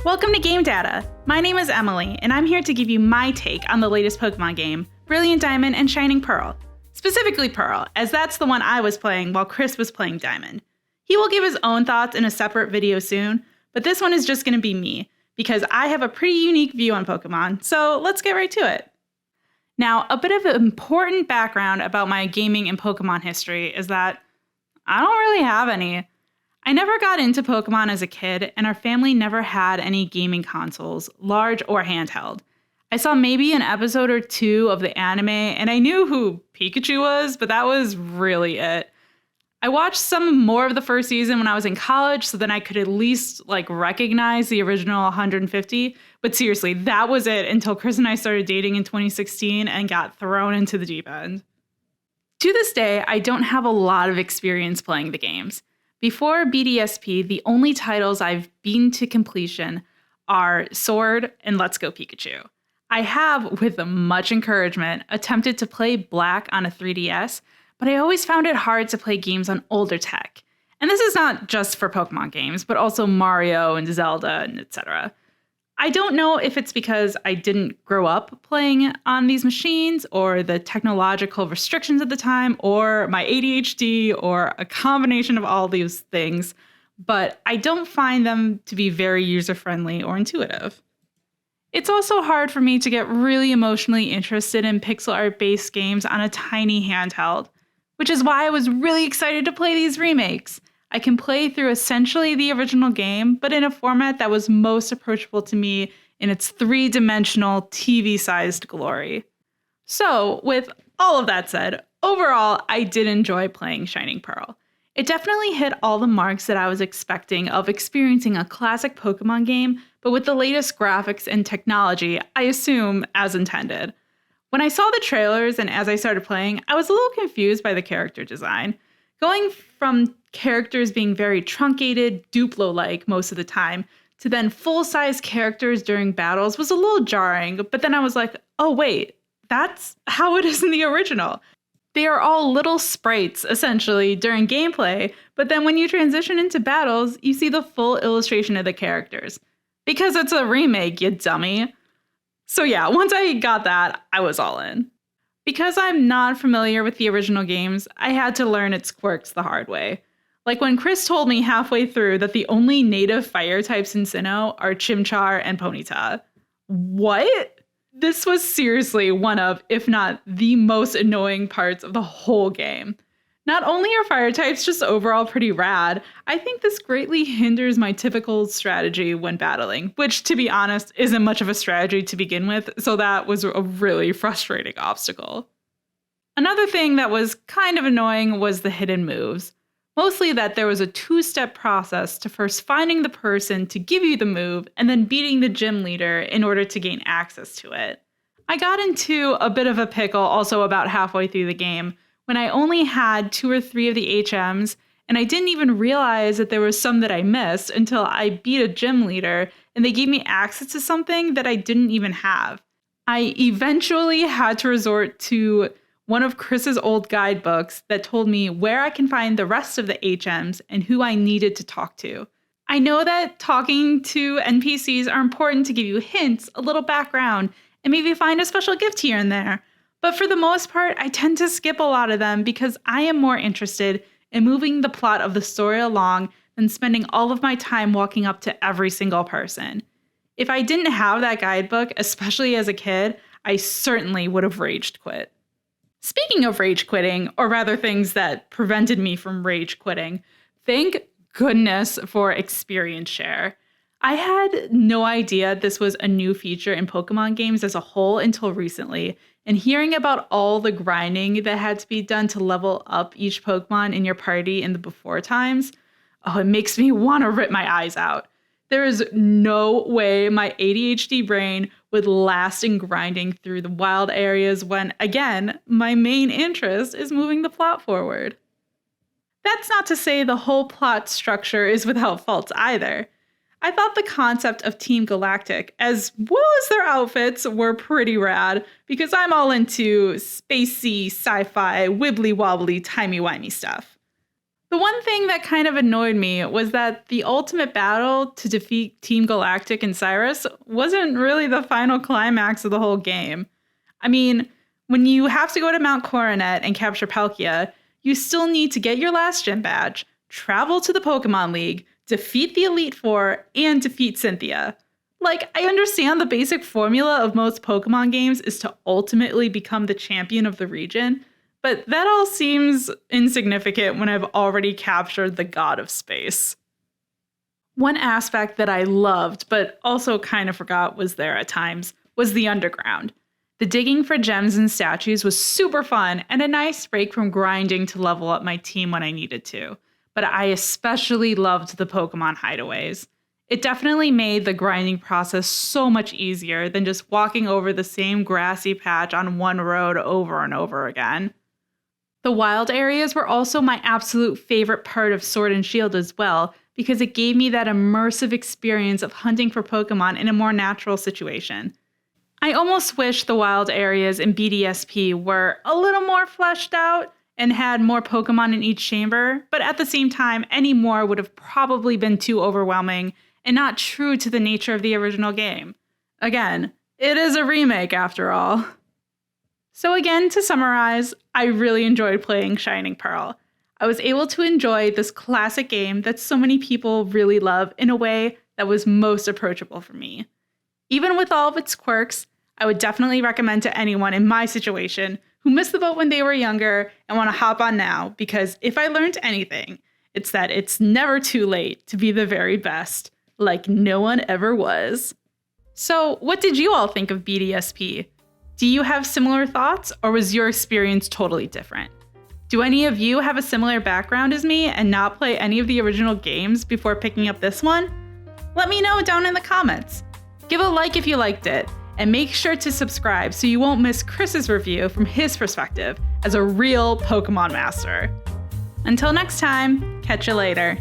Welcome to Game Data. My name is Emily, and I'm here to give you my take on the latest Pokemon game, Brilliant Diamond and Shining Pearl. Specifically Pearl, as that's the one I was playing while Chris was playing Diamond. He will give his own thoughts in a separate video soon, but this one is just going to be me, because I have a pretty unique view on Pokemon, so let's get right to it. Now, a bit of important background about my gaming and Pokemon history is that I don't really have any. I never got into Pokemon as a kid, and our family never had any gaming consoles, large or handheld. I saw maybe an episode or two of the anime, and I knew who Pikachu was, but that was really it. I watched some more of the first season when I was in college, so then I could at least recognize the original 150. But seriously, that was it until Chris and I started dating in 2016 and got thrown into the deep end. To this day, I don't have a lot of experience playing the games. Before BDSP, the only titles I've beaten to completion are Sword and Let's Go Pikachu. I have, with much encouragement, attempted to play Black on a 3DS, but I always found it hard to play games on older tech. And this is not just for Pokemon games, but also Mario and Zelda and etc. I don't know if it's because I didn't grow up playing on these machines, or the technological restrictions at the time, or my ADHD, or a combination of all these things, but I don't find them to be very user-friendly or intuitive. It's also hard for me to get really emotionally interested in pixel art-based games on a tiny handheld, which is why I was really excited to play these remakes. I can play through essentially the original game, but in a format that was most approachable to me in its three-dimensional, TV-sized glory. So, with all of that said, overall, I did enjoy playing Shining Pearl. It definitely hit all the marks that I was expecting of experiencing a classic Pokemon game, but with the latest graphics and technology, I assume as intended. When I saw the trailers and as I started playing, I was a little confused by the character design. Going from characters being very truncated, Duplo-like most of the time, to then full-size characters during battles was a little jarring, but then I was like, oh wait, that's how it is in the original. They are all little sprites, essentially, during gameplay, but then when you transition into battles, you see the full illustration of the characters. Because it's a remake, you dummy. So yeah, once I got that, I was all in. Because I'm not familiar with the original games, I had to learn its quirks the hard way. Like when Chris told me halfway through that the only native fire types in Sinnoh are Chimchar and Ponyta. What? This was seriously one of, if not the most annoying parts of the whole game. Not only are fire types just overall pretty rad, I think this greatly hinders my typical strategy when battling, which, to be honest, isn't much of a strategy to begin with, so that was a really frustrating obstacle. Another thing that was kind of annoying was the hidden moves. Mostly that there was a two-step process to first finding the person to give you the move and then beating the gym leader in order to gain access to it. I got into a bit of a pickle also about halfway through the game, when I only had 2 or 3 of the HMs, and I didn't even realize that there was some that I missed until I beat a gym leader and they gave me access to something that I didn't even have. I eventually had to resort to one of Chris's old guidebooks that told me where I can find the rest of the HMs and who I needed to talk to. I know that talking to NPCs are important to give you hints, a little background, and maybe find a special gift here and there. But for the most part, I tend to skip a lot of them because I am more interested in moving the plot of the story along than spending all of my time walking up to every single person. If I didn't have that guidebook, especially as a kid, I certainly would have rage quit. Speaking of rage quitting, or rather things that prevented me from rage quitting, thank goodness for experience share. I had no idea this was a new feature in Pokemon games as a whole until recently, and hearing about all the grinding that had to be done to level up each Pokemon in your party in the before times, it makes me want to rip my eyes out. There is no way my ADHD brain would last in grinding through the wild areas when, again, my main interest is moving the plot forward. That's not to say the whole plot structure is without faults either. I thought the concept of Team Galactic, as well as their outfits, were pretty rad, because I'm all into spacey, sci-fi, wibbly-wobbly, timey-wimey stuff. The one thing that kind of annoyed me was that the ultimate battle to defeat Team Galactic and Cyrus wasn't really the final climax of the whole game. I mean, when you have to go to Mount Coronet and capture Palkia, you still need to get your last gym badge, travel to the Pokemon League, defeat the Elite Four, and defeat Cynthia. Like, I understand the basic formula of most Pokemon games is to ultimately become the champion of the region, but that all seems insignificant when I've already captured the god of space. One aspect that I loved, but also kind of forgot was there at times, was the underground. The digging for gems and statues was super fun and a nice break from grinding to level up my team when I needed to. But I especially loved the Pokemon hideaways. It definitely made the grinding process so much easier than just walking over the same grassy patch on one road over and over again. The wild areas were also my absolute favorite part of Sword and Shield as well, because it gave me that immersive experience of hunting for Pokemon in a more natural situation. I almost wish the wild areas in BDSP were a little more fleshed out and had more Pokemon in each chamber, but at the same time, any more would have probably been too overwhelming and not true to the nature of the original game. Again, it is a remake after all. So again, to summarize, I really enjoyed playing Shining Pearl. I was able to enjoy this classic game that so many people really love in a way that was most approachable for me. Even with all of its quirks, I would definitely recommend to anyone in my situation who missed the boat when they were younger and want to hop on now, because if I learned anything, it's that it's never too late to be the very best, like no one ever was. So, what did you all think of BDSP? Do you have similar thoughts, or was your experience totally different? Do any of you have a similar background as me and not play any of the original games before picking up this one? Let me know down in the comments. Give a like if you liked it, and make sure to subscribe so you won't miss Chris's review from his perspective as a real Pokemon master. Until next time, catch you later.